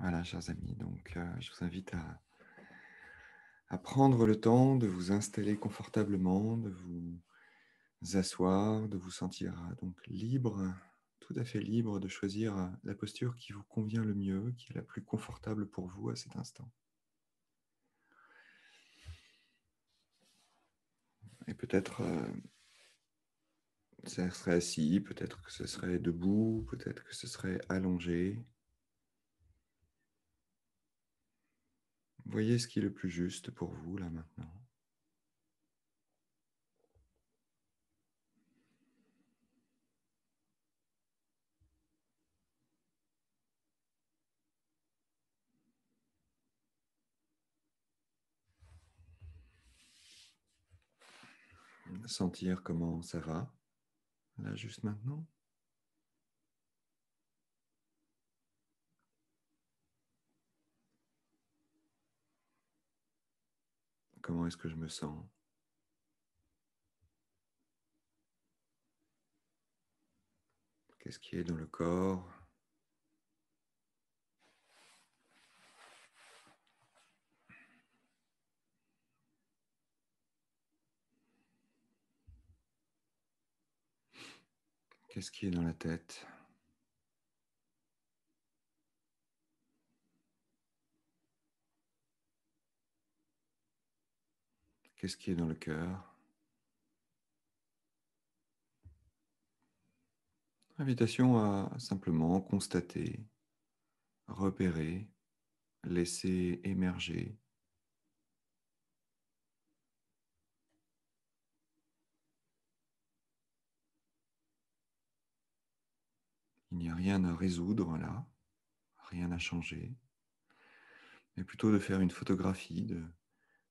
Voilà, chers amis, donc je vous invite à prendre le temps de vous installer confortablement, de vous asseoir, de vous sentir donc libre, tout à fait libre de choisir la posture qui vous convient le mieux, qui est la plus confortable pour vous à cet instant. Et peut-être ça serait assis, peut-être que ce serait debout, peut-être que ce serait allongé. Voyez ce qui est le plus juste pour vous là maintenant. Sentir comment ça va, là juste maintenant. Comment est-ce que je me sens? Qu'est-ce qui est dans le corps? Qu'est-ce qui est dans la tête? Qu'est-ce qui est dans le cœur? Invitation à simplement constater, repérer, laisser émerger. Il n'y a rien à résoudre là, rien à changer, mais plutôt de faire une photographie de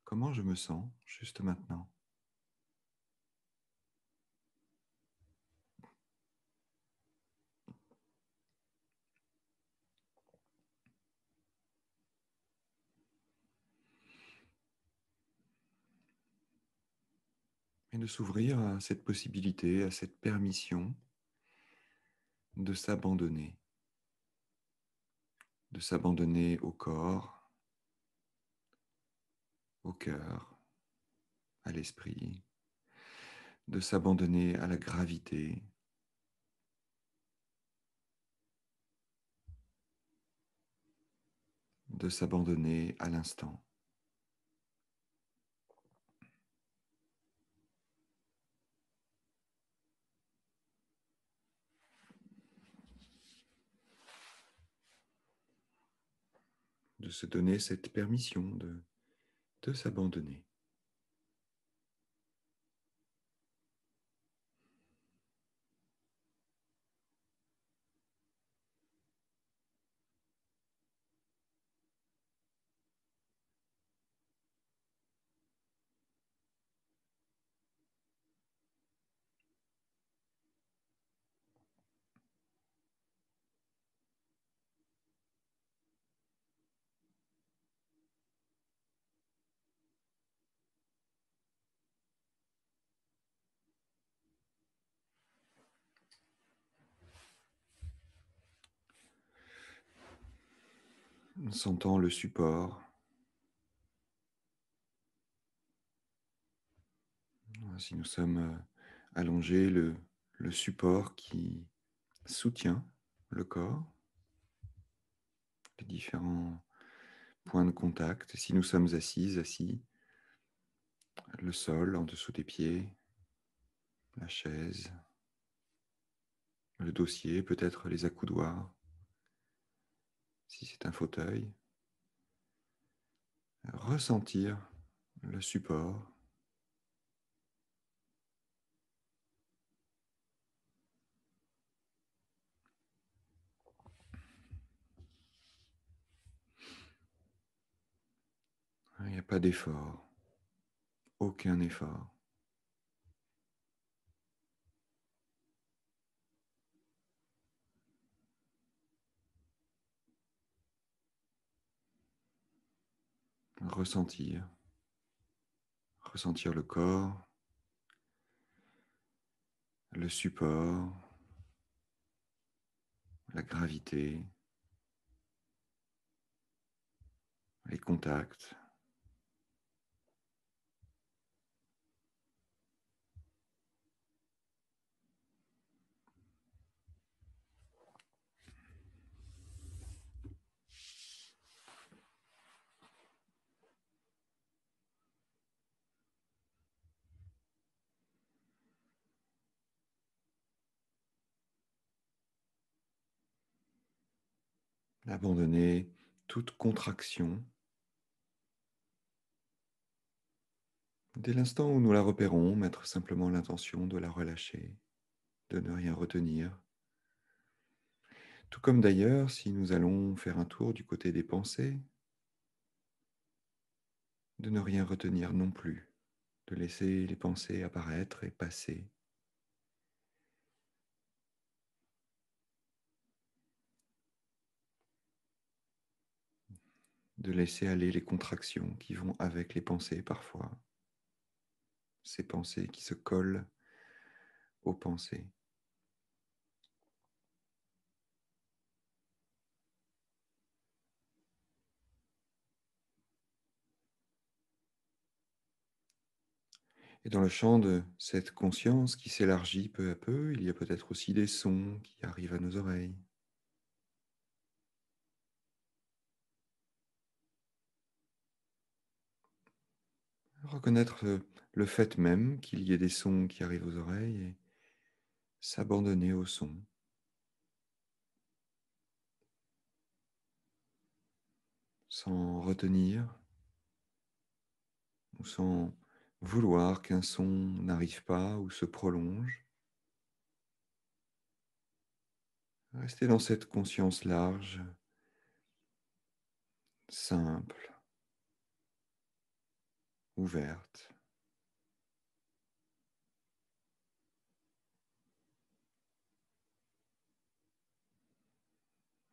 comment je me sens juste maintenant. Et de s'ouvrir à cette possibilité, à cette permission de s'abandonner au corps, au cœur, à l'esprit, de s'abandonner à la gravité, de s'abandonner à l'instant. De se donner cette permission de s'abandonner. Sentant le support. Si nous sommes allongés, le support qui soutient le corps, les différents points de contact. Si nous sommes assis, le sol en dessous des pieds, la chaise, le dossier, peut-être les accoudoirs, si c'est un fauteuil. Ressentir le support. Il n'y a pas d'effort, aucun effort. Ressentir le corps, le support, la gravité. les contacts. Abandonner toute contraction. Dès l'instant où nous la repérons, mettre simplement l'intention de la relâcher, de ne rien retenir. Tout comme d'ailleurs, si nous allons faire un tour du côté des pensées, de ne rien retenir non plus, de laisser les pensées apparaître et passer. De laisser aller les contractions qui vont avec les pensées parfois, ces pensées qui se collent aux pensées. Et dans le champ de cette conscience qui s'élargit peu à peu, il y a peut-être aussi des sons qui arrivent à nos oreilles. Reconnaître le fait même qu'il y ait des sons qui arrivent aux oreilles et s'abandonner aux sons, sans retenir ou sans vouloir qu'un son n'arrive pas ou se prolonge. Rester dans cette conscience large, simple, ouverte,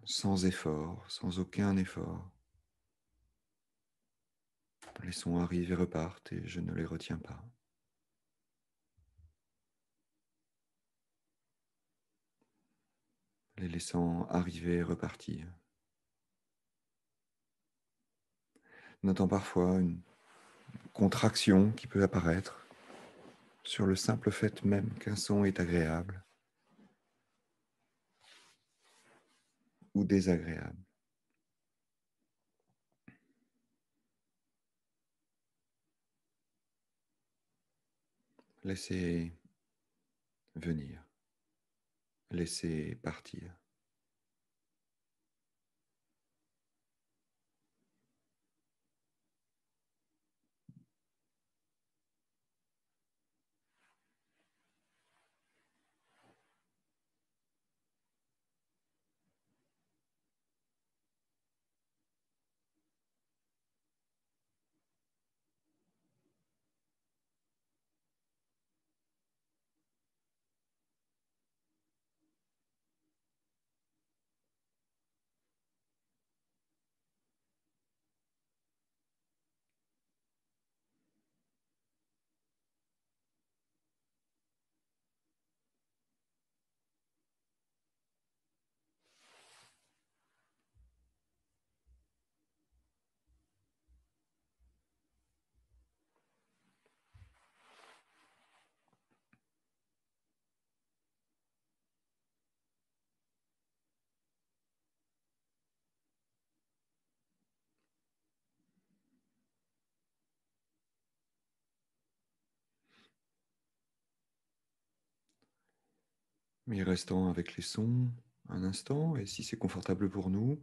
sans effort, sans aucun effort. Les sons arrivent et repartent et je ne les retiens pas. Les laissant arriver et repartir. Notant parfois une contraction qui peut apparaître sur le simple fait même qu'un son est agréable ou désagréable. Laissez venir, laissez partir. Mais restant avec les sons un instant, et si c'est confortable pour nous,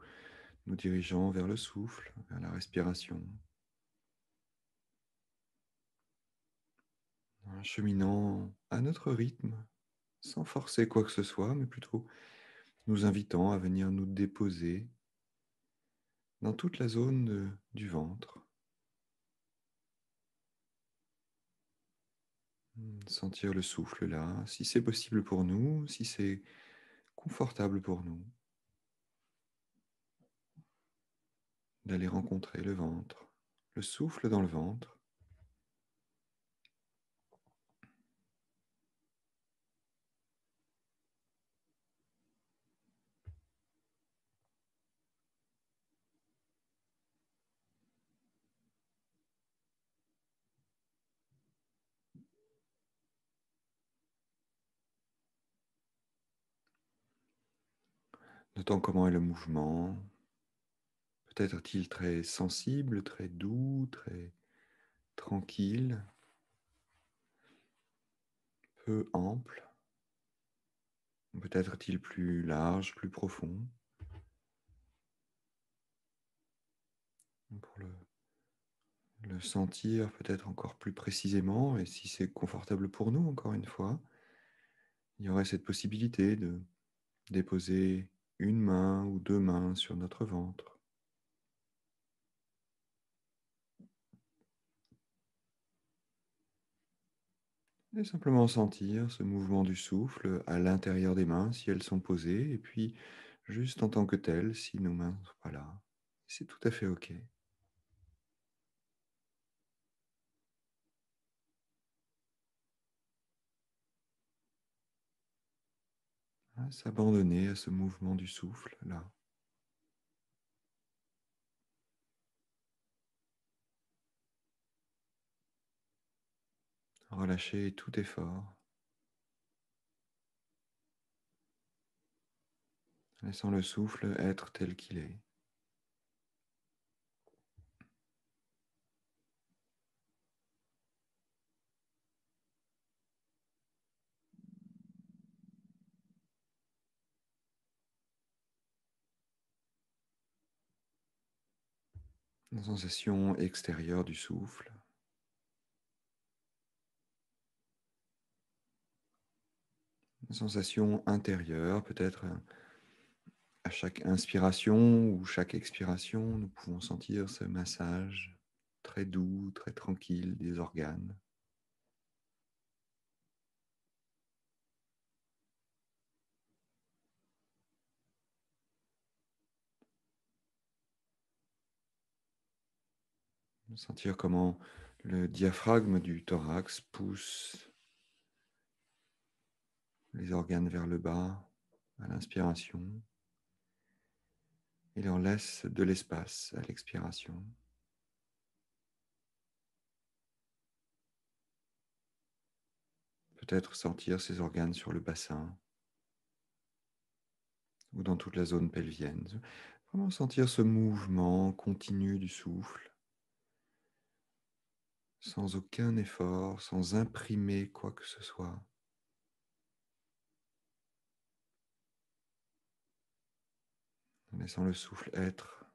nous dirigeons vers le souffle, vers la respiration, cheminant à notre rythme, sans forcer quoi que ce soit, mais plutôt nous invitant à venir nous déposer dans toute la zone du ventre. Sentir le souffle là, si c'est possible pour nous, si c'est confortable pour nous, d'aller rencontrer le ventre, le souffle dans le ventre. notant comment est le mouvement. Peut-être est-il très sensible, très doux, très tranquille, peu ample. Peut-être est-il plus large, plus profond. Pour le sentir peut-être encore plus précisément, et si c'est confortable pour nous, encore une fois, il y aurait cette possibilité de déposer une main ou deux mains sur notre ventre. Et simplement sentir ce mouvement du souffle à l'intérieur des mains si elles sont posées, et puis juste en tant que telles si nos mains ne sont pas là. C'est tout à fait OK. Hein, s'abandonner à ce mouvement du souffle là. Relâcher tout effort, laissant le souffle être tel qu'il est. La sensation extérieure du souffle, la sensation intérieure, peut-être à chaque inspiration ou chaque expiration, nous pouvons sentir ce massage très doux, très tranquille des organes. Sentir comment le diaphragme du thorax pousse les organes vers le bas à l'inspiration et leur laisse de l'espace à l'expiration. Peut-être sentir ces organes sur le bassin ou dans toute la zone pelvienne. Vraiment sentir ce mouvement continu du souffle, sans aucun effort, sans imprimer quoi que ce soit. En laissant le souffle être.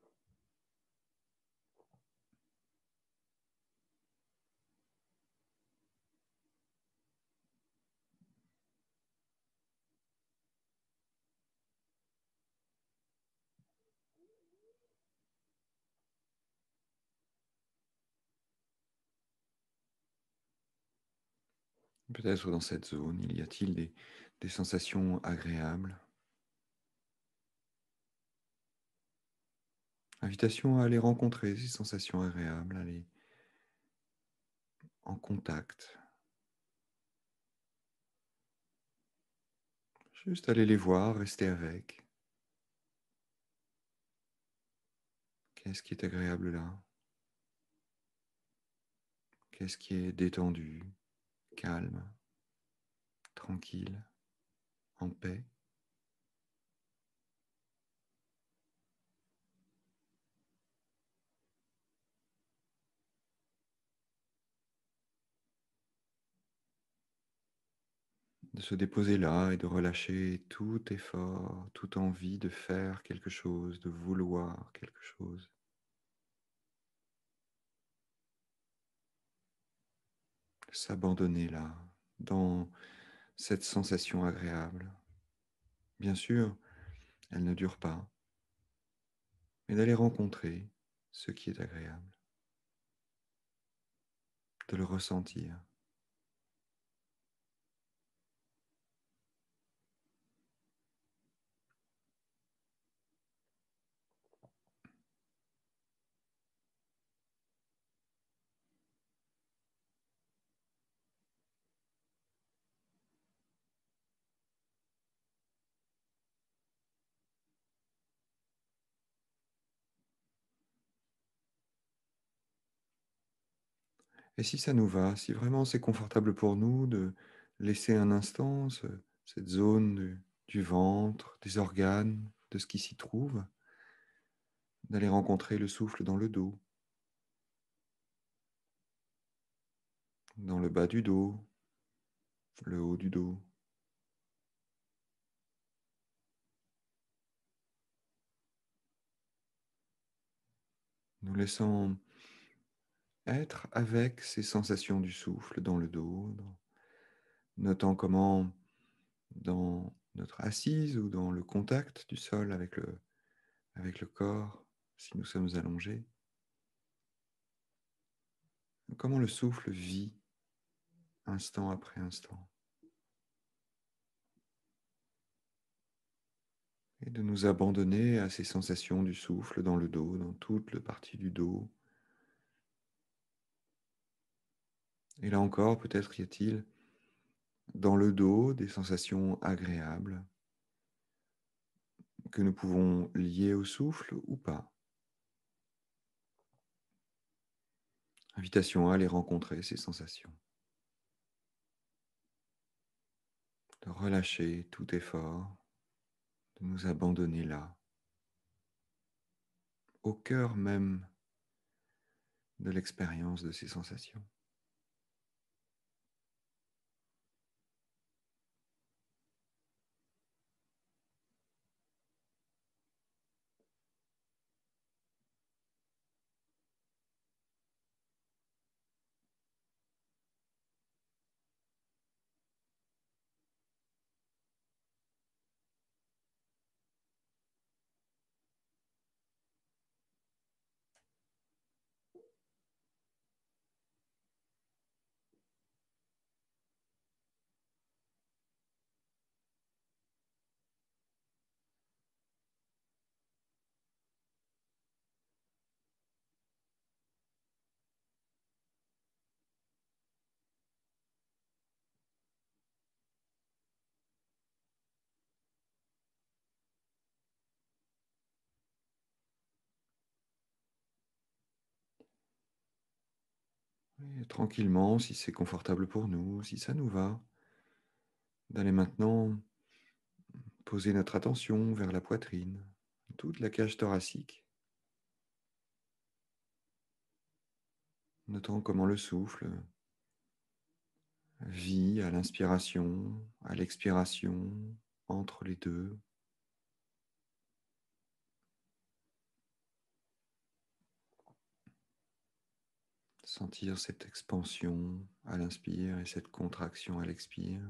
Peut-être dans cette zone, il y a-t-il des sensations agréables? Invitation à aller rencontrer ces sensations agréables, aller en contact, juste aller les voir, rester avec. Qu'est-ce qui est agréable là? Qu'est-ce qui est détendu, calme, tranquille, en paix? De se déposer là et de relâcher tout effort, toute envie de faire quelque chose, de vouloir quelque chose. S'abandonner là, dans cette sensation agréable. Bien sûr, elle ne dure pas, mais d'aller rencontrer ce qui est agréable, de le ressentir. Et si ça nous va, si vraiment c'est confortable pour nous de laisser un instant cette zone du ventre, des organes, de ce qui s'y trouve, d'aller rencontrer le souffle dans le dos, dans le bas du dos, le haut du dos. Nous laissons être avec ces sensations du souffle dans le dos, notant comment dans notre assise ou dans le contact du sol avec le corps, si nous sommes allongés, comment le souffle vit instant après instant. Et de nous abandonner à ces sensations du souffle dans le dos, dans toute la partie du dos. Et là encore, peut-être y a-t-il dans le dos des sensations agréables que nous pouvons lier au souffle ou pas. Invitation à aller rencontrer ces sensations. De relâcher tout effort, de nous abandonner là, au cœur même de l'expérience de ces sensations. Et tranquillement, si c'est confortable pour nous, si ça nous va, d'aller maintenant poser notre attention vers la poitrine, toute la cage thoracique, notant comment le souffle vit à l'inspiration, à l'expiration, entre les deux. Sentir cette expansion à l'inspire et cette contraction à l'expire.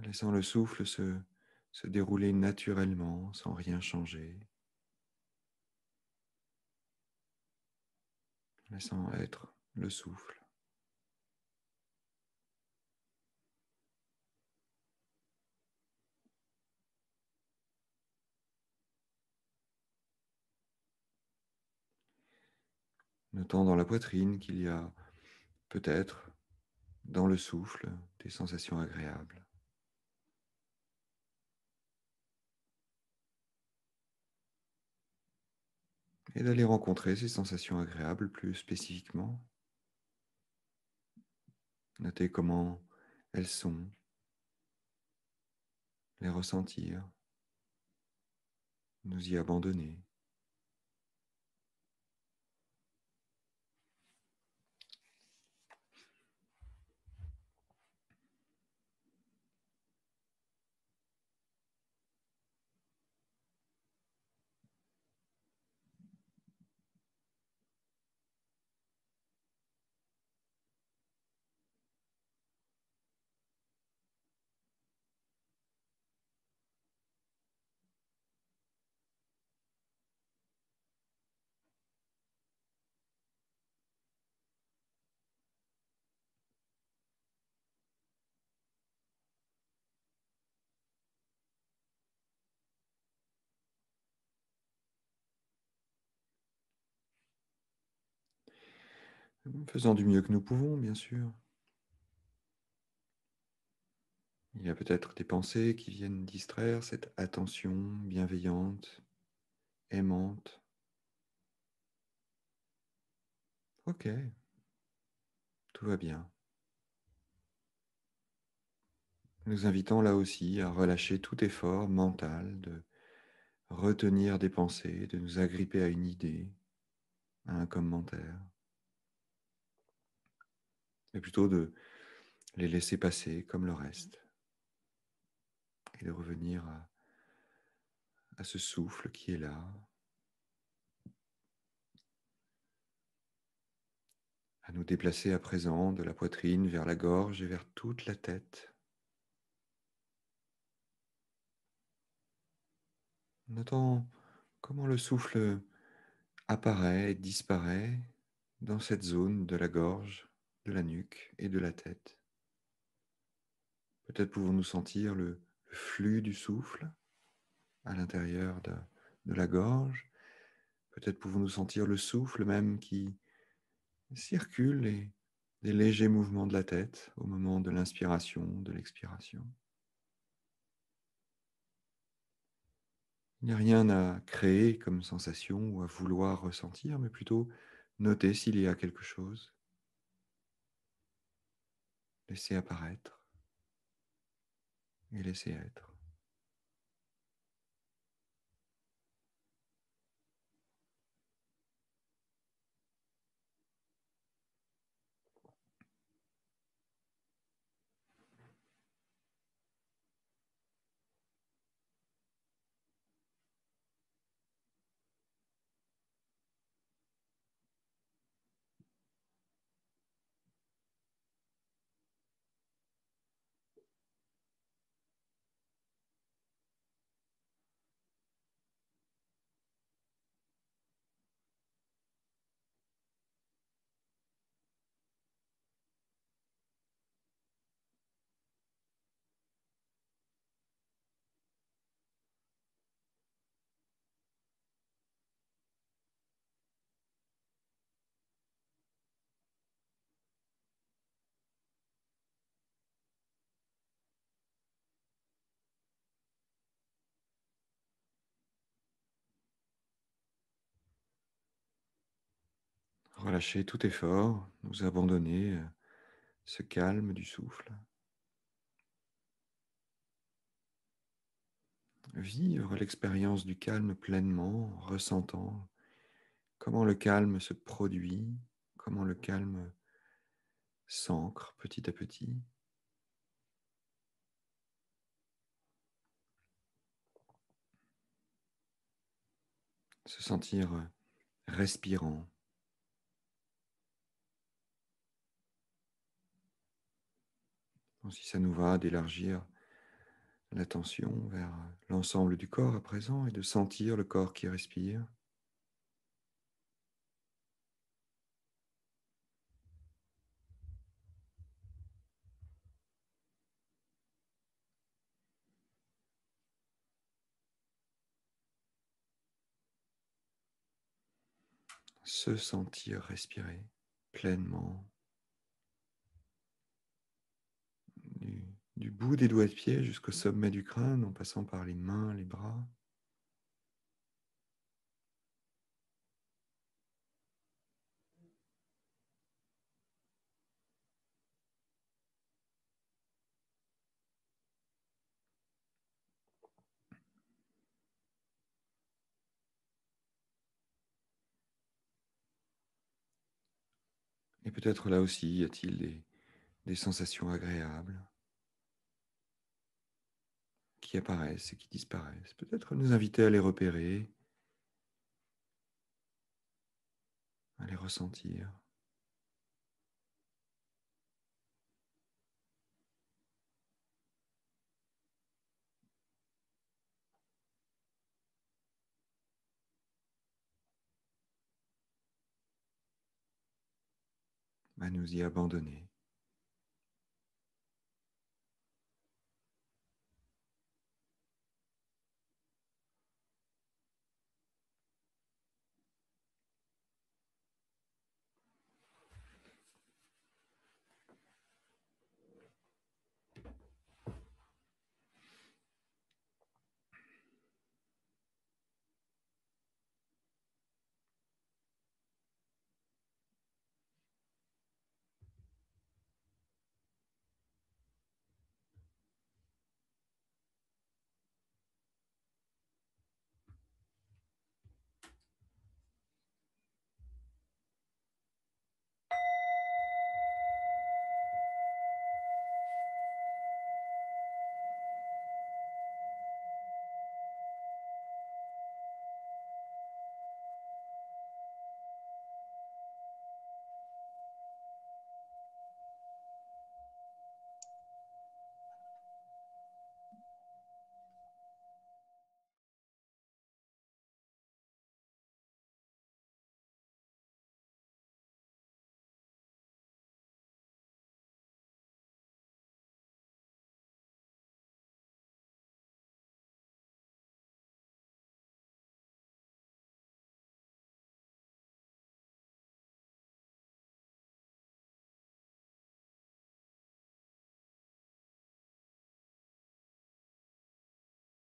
Laissant le souffle se dérouler naturellement, sans rien changer. Laissant être le souffle. Notant dans la poitrine qu'il y a peut-être dans le souffle des sensations agréables. Et d'aller rencontrer ces sensations agréables plus spécifiquement. Noter comment elles sont, les ressentir, nous y abandonner. Faisant du mieux que nous pouvons, bien sûr. Il y a peut-être des pensées qui viennent distraire cette attention bienveillante, aimante. Ok, tout va bien. nous invitant là aussi à relâcher tout effort mental de retenir des pensées, de nous agripper à une idée, à un commentaire, mais plutôt de les laisser passer comme le reste et de revenir à ce souffle qui est là, à nous déplacer à présent de la poitrine vers la gorge et vers toute la tête. Notant comment le souffle apparaît et disparaît dans cette zone de la gorge, de la nuque et de la tête. Peut-être pouvons-nous sentir le flux du souffle à l'intérieur de la gorge. Peut-être pouvons-nous sentir le souffle même qui circule et des légers mouvements de la tête au moment de l'inspiration, de l'expiration. Il n'y a rien à créer comme sensation ou à vouloir ressentir, mais plutôt noter s'il y a quelque chose, laisser apparaître et laisser être. Relâcher tout effort, nous abandonner à ce calme du souffle. Vivre l'expérience du calme pleinement, en ressentant comment le calme se produit, comment le calme s'ancre petit à petit. Se sentir respirant. Bon, si ça nous va d'élargir l'attention vers l'ensemble du corps à présent et de sentir le corps qui respire. Se sentir respirer pleinement du bout des doigts de pied jusqu'au sommet du crâne en passant par les mains, les bras. Et peut-être là aussi y a-t-il des sensations agréables qui apparaissent et qui disparaissent. Peut-être nous inviter à les repérer, à les ressentir. À nous y abandonner.